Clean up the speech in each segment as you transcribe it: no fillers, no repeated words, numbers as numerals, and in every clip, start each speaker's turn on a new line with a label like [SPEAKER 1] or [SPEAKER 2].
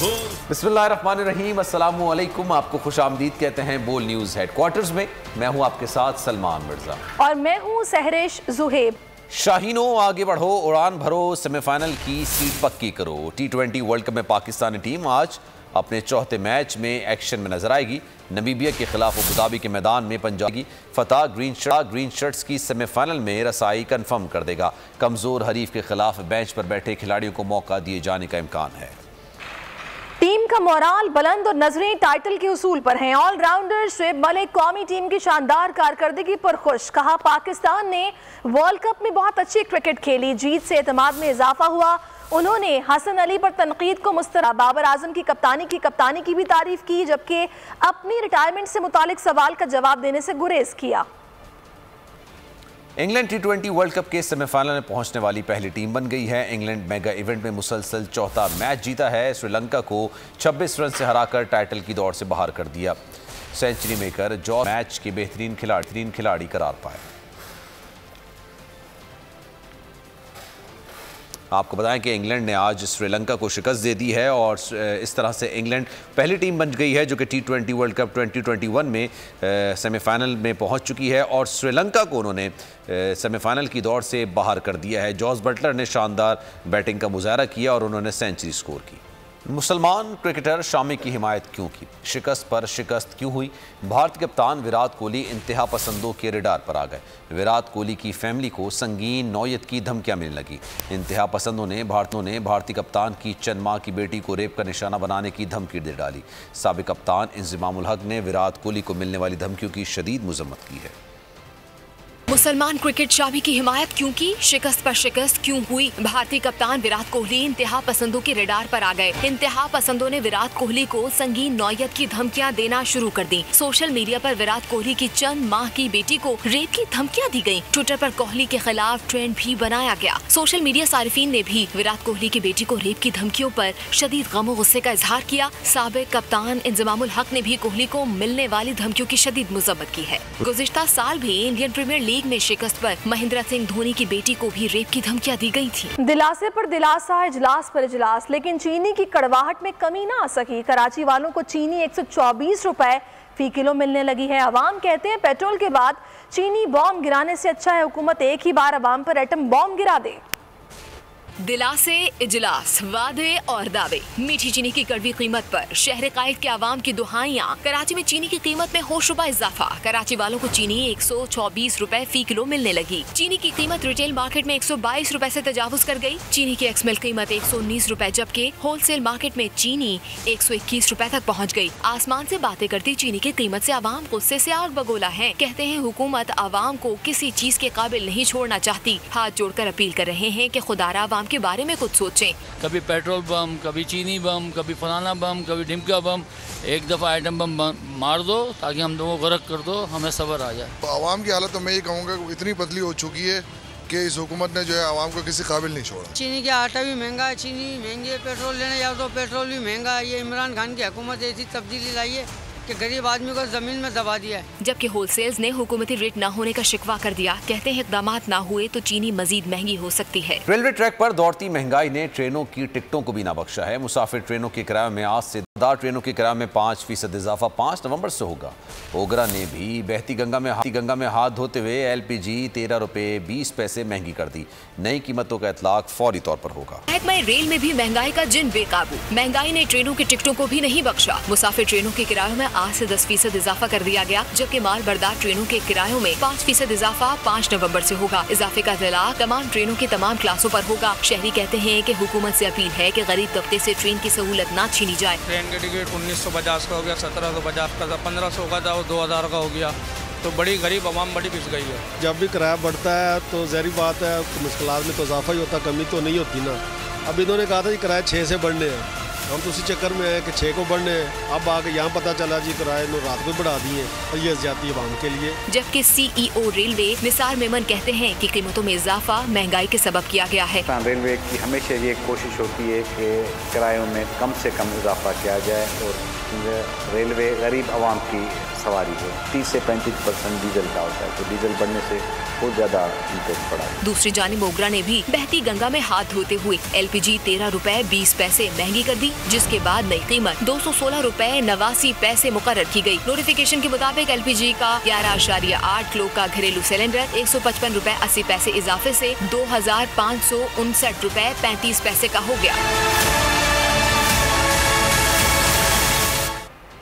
[SPEAKER 1] बिस्मिल्लाहिर्रहमानिर्रहीम, अस्सलामु अलैकुम। आपको खुशामदीद कहते हैं बोल न्यूज़ हेडक्वार्टर्स में। मैं हूं आपके साथ सलमान मिर्जा
[SPEAKER 2] और मैं हूं सहरिश जुहेब।
[SPEAKER 1] शाहीनों आगे बढ़ो, उड़ान भरो, सेमीफाइनल की सीट पक्की करो। T20 वर्ल्ड कप में पाकिस्तानी टीम आज अपने चौथे मैच में एक्शन में नजर आएगी। नमीबिया के खिलाफ अबुधाबी के मैदान में पंजाब की फतह ग्रीन शर्ट्स की सेमीफाइनल में रसाई कंफर्म कर देगा। कमजोर हरीफ के खिलाफ बेंच पर बैठे खिलाड़ियों को मौका दिए जाने का इम्कान है।
[SPEAKER 2] टीम का मोराल बुलंद और नजरें टाइटल के उसूल पर हैं। ऑलराउंडर शुएब मलिक कौमी टीम की शानदार कारकर्दगी पर खुश। कहा, पाकिस्तान ने वर्ल्ड कप में बहुत अच्छी क्रिकेट खेली, जीत से एतमाद में इजाफा हुआ। उन्होंने हसन अली पर तनकीद को मुस्तरद, बाबर आजम की कप्तानी की भी तारीफ की, जबकि अपनी रिटायरमेंट से मुतालिक सवाल का जवाब देने से गुरेज किया।
[SPEAKER 1] इंग्लैंड T20 वर्ल्ड कप के सेमीफाइनल में पहुंचने वाली पहली टीम बन गई है। इंग्लैंड मेगा इवेंट में मुसलसल चौथा मैच जीता है। श्रीलंका को 26 रन से हराकर टाइटल की दौड़ से बाहर कर दिया। सेंचुरी मेकर जॉर्ज मैच के बेहतरीन खिलाड़ी करार पाए। आपको बताएं कि इंग्लैंड ने आज श्रीलंका को शिकस्त दे दी है और इस तरह से इंग्लैंड पहली टीम बन गई है जो कि T20 वर्ल्ड कप 2021 में सेमीफाइनल में पहुंच चुकी है और श्रीलंका को उन्होंने सेमीफाइनल की दौड़ से बाहर कर दिया है। जॉस बटलर ने शानदार बैटिंग का मुजाहरा किया और उन्होंने सेंचुरी स्कोर की। मुसलमान क्रिकेटर शामी की हिमायत क्यों की, शिकस्त पर शिकस्त क्यों हुई? भारतीय कप्तान विराट कोहली इंतहा पसंदों के रडार पर आ गए। विराट कोहली की फैमिली को संगीन नौयत की धमकियां मिलने लगी। इंतहा पसंदों ने भारतीय कप्तान की चंद माह की बेटी को रेप का निशाना बनाने की धमकी दे डाली। साबिक कप्तान इंज़मामुल हक ने विराट कोहली को मिलने वाली धमकियों की शदीद मजम्मत की है।
[SPEAKER 3] मुसलमान क्रिकेट शामी की हिमायत क्यों की, शिकस्त पर शिकस्त क्यों हुई? भारतीय कप्तान विराट कोहली इंतहा पसंदों के रडार पर आ गए। इंतहा पसंदों ने विराट कोहली को संगीन नौयत की धमकियां देना शुरू कर दी। सोशल मीडिया पर विराट कोहली की चंद माह की बेटी को रेप की धमकियां दी गयी। ट्विटर पर कोहली के खिलाफ ट्रेंड भी बनाया गया। सोशल मीडिया सारिफीन ने भी विराट कोहली की बेटी को रेप की धमकियों पर शदीद गम गुस्से का इजहार किया। साबिक कप्तान इंज़मामुल हक ने भी कोहली को मिलने वाली धमकियों की शदीद मजम्मत की है। गुज़िश्ता साल भी इंडियन प्रीमियर लीग में शिकस्त पर महेंद्र सिंह धोनी की बेटी को भी रेप की धमकियां दी गई थी। दिलासे पर दिलासा, इजलास पर इजलास, लेकिन चीनी की कड़वाहट में कमी ना आ सकी। कराची वालों को चीनी 124 रुपए फी किलो मिलने लगी है। अवाम कहते हैं पेट्रोल के बाद चीनी बॉम्ब गिराने से अच्छा है हुकूमत एक ही बार अवाम पर एटम बॉम्ब गिरा दे। दिलासे, इजलास, वादे और दावे, मीठी चीनी की कड़वी कीमत पर शहर कायद के आवाम की दुहाइयां। कराची में चीनी की कीमत में होशरुबा इजाफा। कराची वालों को चीनी 124 रुपए फी किलो मिलने लगी। चीनी की कीमत रिटेल मार्केट में 122 रुपए से तजावुज कर गई। चीनी की एक्समिल कीमत 119 रुपए, जबकि होलसेल मार्केट में चीनी 121 रुपए तक पहुँच गयी। आसमान से बातें करती चीनी की कीमत से आवाम गुस्से से आग बगोला है। कहते हैं हुकूमत आवाम को किसी चीज के काबिल नहीं छोड़ना चाहती। हाथ जोड़कर अपील कर रहे हैं कि खुदारा आवाम के बारे में कुछ सोचें।
[SPEAKER 4] कभी पेट्रोल बम, कभी चीनी बम, कभी फलाना बम, कभी ढिमका बम, एक दफ़ा आइटम बम मार दो ताकि हम लोगों को गर्क कर दो, हमें सब्र आ जाए।
[SPEAKER 5] आवाम की हालत तो मैं ये कहूँगा इतनी पतली हो चुकी है कि इस हुकूमत ने जो है आवाम को किसी काबिल नहीं छोड़ा।
[SPEAKER 6] चीनी का आटा भी महंगा है, चीनी महंगी है, पेट्रोल लेने जाओ तो पेट्रोल भी महंगा है। ये इमरान खान की हुकूमत ऐसी तब्दीली लाई है कि गरीब आदमी को जमीन में दबा दिया है।
[SPEAKER 3] जबकि होलसेल्स ने हुकूमती रेट न होने का शिकवा कर दिया। कहते हैं इक़दामात न हुए तो चीनी मजीद महंगी हो सकती है।
[SPEAKER 1] रेलवे ट्रैक पर दौड़ती महंगाई ने ट्रेनों की टिकटों को भी ना बख्शा है। मुसाफिर ट्रेनों के किराए में आज से ट्रेनों के किराए में 5% इजाफा 5 नवंबर से होगा। ओगरा ने भी बहती गंगा में हाथ धोते हुए LPG 13 रुपए 20 पैसे महंगी कर दी। नई कीमतों का इतलाक फौरी तौर पर होगा।
[SPEAKER 3] महकमा रेल में भी महंगाई का जिन बेकाबू। महंगाई ने ट्रेनों की टिकटों को भी नहीं बख्शा। मुसाफिर ट्रेनों के किरायों में आज से 10% इजाफा कर दिया गया, जबकि माल बरदार ट्रेनों के किरायों में 5% इजाफा 5 नवंबर से होगा। इजाफे का इतलाक तमाम ट्रेनों की तमाम क्लासों पर होगा। शहरी कहते हैं कि हुकूमत से अपील है कि गरीब तबके से ट्रेन की सहूलत न छीनी जाए।
[SPEAKER 7] ट्रेन का टिकट 1950 का हो गया, 1750 का था, 1500 का था और 2000 का हो गया, तो बड़ी गरीब आवाम बड़ी पिस गई है।
[SPEAKER 8] जब भी किराया बढ़ता है तो ज़ाहिर बात है मुश्किलात में तो इजाफा ही होता, कमी तो नहीं होती ना। अब इन्होंने कहा था कि किराए 6 से बढ़ने हैं, हम तो उसी चक्कर में है कि 6 को बढ़ने हैं। अब आगे यहाँ पता चला जी किराए रात को बढ़ा दिए और ये ज्यादती आवाम के लिए।
[SPEAKER 3] जबकि CEO रेलवे निसार मेमन कहते हैं कि कीमतों में इजाफा महंगाई के सबब किया गया है।
[SPEAKER 9] रेलवे की हमेशा ये कोशिश होती है कि किरायों में कम से कम इजाफा किया जाए और रेलवे गरीब आवाम की सवारी है। 30 से 35% डीजल का होता है, तो डीजल बढ़ने से बहुत ज़्यादा इम्पैक्ट पड़ा है।
[SPEAKER 3] दूसरी जानिब मोगरा ने भी बहती गंगा में हाथ धोते हुए LPG 13 रुपए 20 पैसे महंगी कर दी, जिसके बाद नई कीमत 216 रुपए 89 पैसे मुकर्रर की गई। नोटिफिकेशन के मुताबिक LPG का 11.8 किलो का घरेलू सिलेंडर 155 रुपए 80 पैसे इजाफे से 2559 रुपए 35 पैसे का हो गया।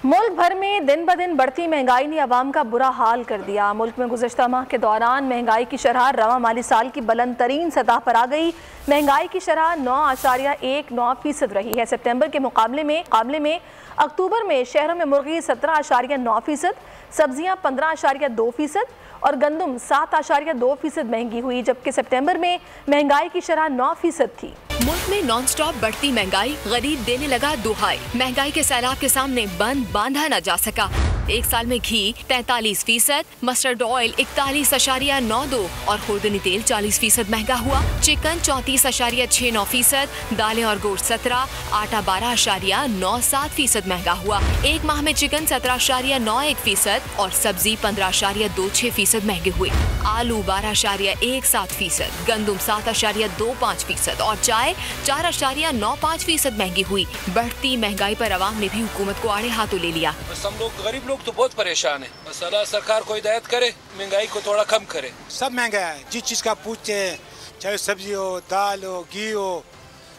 [SPEAKER 2] मुल्क भर में दिन ब दिन बढ़ती महंगाई ने अवाम का बुरा हाल कर दिया। मुल्क में गुज़श्ता माह के दौरान महंगाई की शरह रवा माली साल की बुलंद तरीन सतह पर आ गई। महंगाई की शरह 9.19% रही है। सितंबर के मुकाबले में अक्टूबर में शहरों में मुर्गी 17.9%, सब्जियां 15.2% और गंदम 7.2% महंगी हुई, जबकि सितंबर में महंगाई की शरह 9% थी।
[SPEAKER 3] मुल्क में नॉन स्टॉप बढ़ती महंगाई गरीब देने लगा दुहाई। महंगाई के सैलाब के सामने बंद बांधा न जा सका। एक साल में घी 43%, मस्टर्ड ऑयल 41.92 और खुर्दनी तेल 40% महंगा हुआ। चिकन 34.69%, दालें और गोश्त 17, आटा 12.97% महंगा हुआ। एक माह में चिकन 17.91% और सब्जी 15.26% महंगे हुए। आलू 12.17%, गंदम 7.25% और चाय 4.95% महंगी हुई। बढ़ती महंगाई पर अवाम ने भी हुकूमत को आड़े हाथों ले लिया।
[SPEAKER 10] हम लोग गरीब लोग तो बहुत परेशान है। मसाला सरकार को हिदायत करे, महंगाई को थोड़ा कम करे।
[SPEAKER 11] सब महंगा है, जिस चीज का पूछते हैं, चाहे सब्जी हो, दाल हो, घी हो,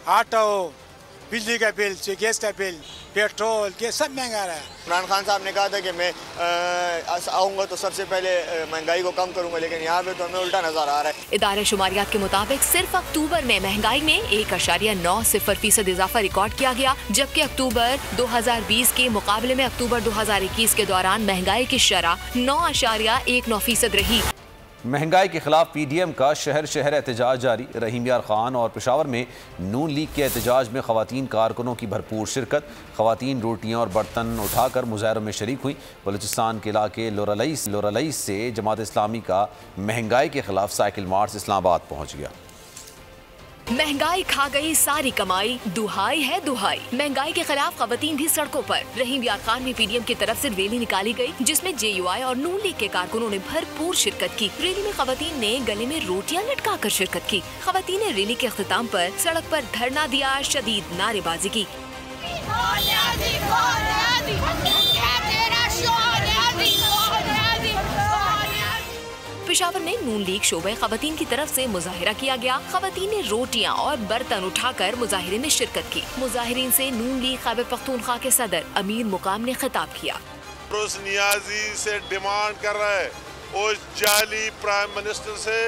[SPEAKER 11] आटा हो, बिजली का बिल, गैस का बिल, पेट्रोल, ये सब महंगा रहा है।
[SPEAKER 12] इमरान खान साहब ने कहा था कि मैं आऊँगा तो सबसे पहले महंगाई को कम करूँगा, लेकिन यहाँ पे तो हमें उल्टा नजर आ रहा है।
[SPEAKER 3] इदारे शुमारियात के मुताबिक सिर्फ अक्टूबर में महंगाई में 1.90% इजाफा रिकॉर्ड किया गया, जबकि अक्टूबर 2020 के मुकाबले में अक्टूबर 2021 के दौरान महंगाई की शरह 9.19% रही।
[SPEAKER 1] महंगाई के खिलाफ PDM का शहर शहर एहतजाज जारी। रहीम यार खान और पेशावर में नून लीग के एहतजाज में खवातीन कारकुनों की भरपूर शिरकत। खवातीन रोटियां और बर्तन उठाकर मुजाहरों में शरीक हुई। बलूचिस्तान के इलाके लोरलई से जमात इस्लामी का महंगाई के खिलाफ साइकिल मार्च इस्लामाबाद पहुँच गया।
[SPEAKER 3] महंगाई खा गई सारी कमाई, दुहाई है दुहाई। महंगाई के खिलाफ खवातीन भी सड़कों पर। रहीम यार खान में PDM की तरफ से रैली निकाली गई, जिसमें JUI और नून लीग के कारकुनों ने भरपूर शिरकत की। रैली में खवातीन ने गले में रोटियां लटका कर शिरकत की। खवातीन ने रैली के अख्तिताम पर सड़क पर धरना दिया, शदीद नारेबाजी की। पेशावर में नून लीग शोबे खवातीन की तरफ से मुजाहिरा किया गया। खवातीन ने रोटियां और बर्तन उठाकर मुजाहिरे में शिरकत की। मुजाहिरीन से नून लीग खैबर पख्तूनख्वा के सदर अमीर मुकाम ने खिताब किया।
[SPEAKER 13] उस नियाजी से डिमांड कर रहे हैं, उस जाली प्राइम मिनिस्टर से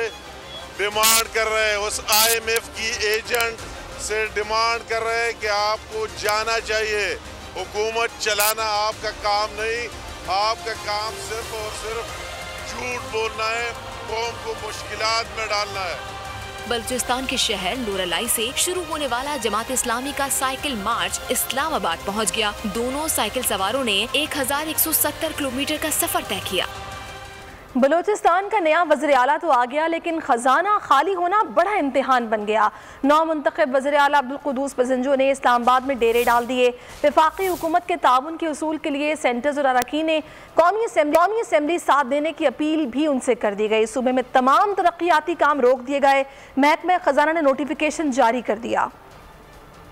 [SPEAKER 13] डिमांड कर रहे हैं, उस IMF की एजेंट से डिमांड कर रहे हैं कि आपको जाना चाहिए। हुकूमत चलाना आपका काम नहीं, आपका काम सिर्फ और सिर्फ झूठ बोलना है, कौम को मुश्किलात में डालना है।
[SPEAKER 3] बलूचिस्तान के शहर लोरलाई से शुरू होने वाला जमात इस्लामी का साइकिल मार्च इस्लामाबाद पहुंच गया। दोनों साइकिल सवारों ने 1170 किलोमीटर का सफर तय किया।
[SPEAKER 2] बलूचिस्तान का नया वज़ीर आला तो आ गया, लेकिन खजाना खाली होना बड़ा इम्तिहान बन गया। नौ मुंतखब वज़ीर आला अब्दुल कुद्दूस बजंजो ने इस्लामाबाद में डेरे डाल दिए। वफाकी हुकूमत के ताउन के उसूल के लिए सेंटर्स और अरकान ने कौमी असम्बली साथ देने की अपील भी उनसे कर दी गई। सूबे में तमाम तरक्याती काम रोक दिए गए। महकमा खजाना ने नोटिफिकेशन जारी कर दिया।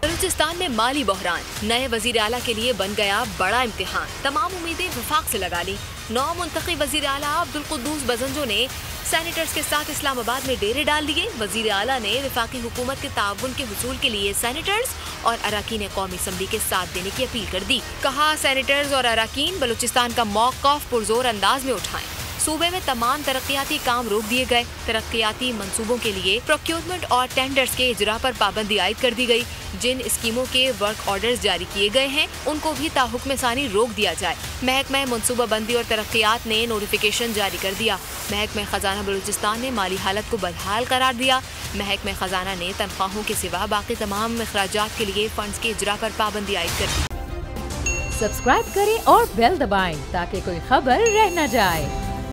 [SPEAKER 3] बलूचिस्तान में माली बहरान नए वजीर आला के लिए बन गया बड़ा इम्तिहान। तमाम उम्मीदें वफाक से लगा ली। नौ मुंतखब वजीर आला अब्दुल कुद्दूस बजंजो ने सैनिटर्स के साथ इस्लामाबाद में डेरे डाल दिए। वजीर आला ने वफाकी हुकूमत के ताउन के हुसूल के लिए सैनिटर्स और अरकान कौमी असम्बली के साथ देने की अपील कर दी। कहा, सैनिटर्स और अरकान बलूचिस्तान का मौक़िफ़ पुरजोर अंदाज में उठाएं। सूबे में तमाम तरक्याती काम रोक दिए गए। तरक्याती मंसूबों के लिए प्रोक्योरमेंट और टेंडर्स के इजरा पर पाबंदी आयद कर दी गई। जिन स्कीमों के वर्क ऑर्डर्स जारी किए गए हैं उनको भी ताहुक्म सानी रोक दिया जाए। महकमा मनसूबाबंदी और तरक्यात ने नोटिफिकेशन जारी कर दिया। महकमा खजाना बलूचिस्तान ने माली हालत को बदहाल करार दिया। महकमा खजाना ने तनख्वाहों के सिवा बाकी तमाम अखराजात के लिए फंड्स के इजरा पर पाबंदी आयद कर दी।
[SPEAKER 14] सब्सक्राइब करें और बेल दबाएं ताकि कोई खबर रह न जाए।